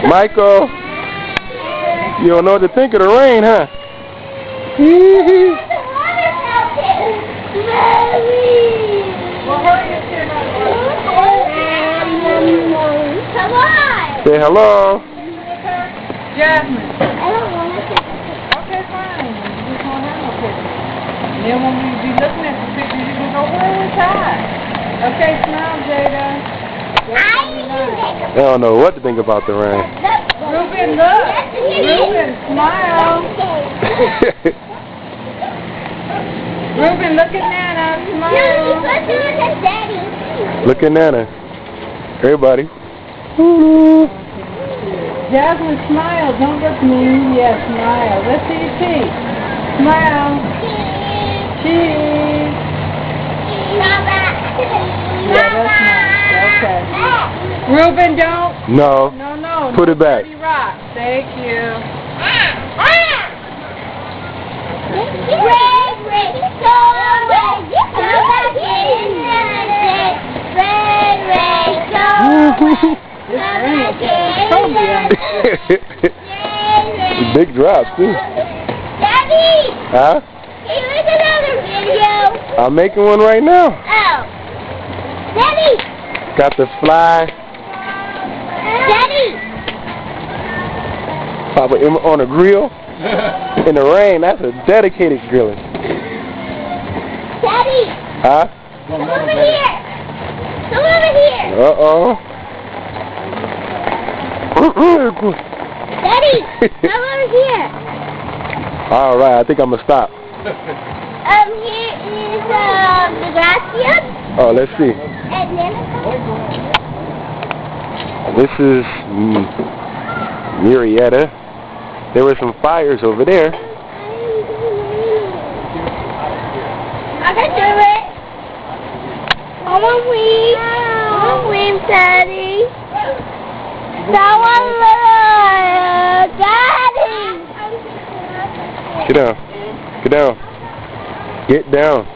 Michael, you don't know what to think of the rain, huh? Come on. Say hello. Jasmine. I don't want to take a picture. Okay, fine. You just won't have no picture. And then when we be looking at the picture, you can go, where was I? Okay, smile, Jada. They don't know what to think about the rain. Ruben, look. Ruben, smile. Ruben, look at Nana. Smile. No, you're supposed to look at Daddy. Look at Nana. Everybody. Jasmine, smile. Don't look mean. Yeah, smile. Let's see your teeth. Smile. Cheese. Yeah, that's nice. Okay. Ruben, don't. No. No. Put it back. Rock. Thank you. Big drops too. Daddy! Huh? Can you make another video? I'm making one right now. Oh. Daddy! Got the fly. Daddy! Papa on a grill. In the rain, that's a dedicated grilling. Daddy! Huh? Come over here! Come over here! Uh-oh. Daddy! Come over here! All right, I think I'm gonna stop. Here is the gracia. Oh, let's see. And then This is Murrieta. There were some fires over there. I can do it. I want wings, Daddy. Daddy. Get down. Get down. Get down.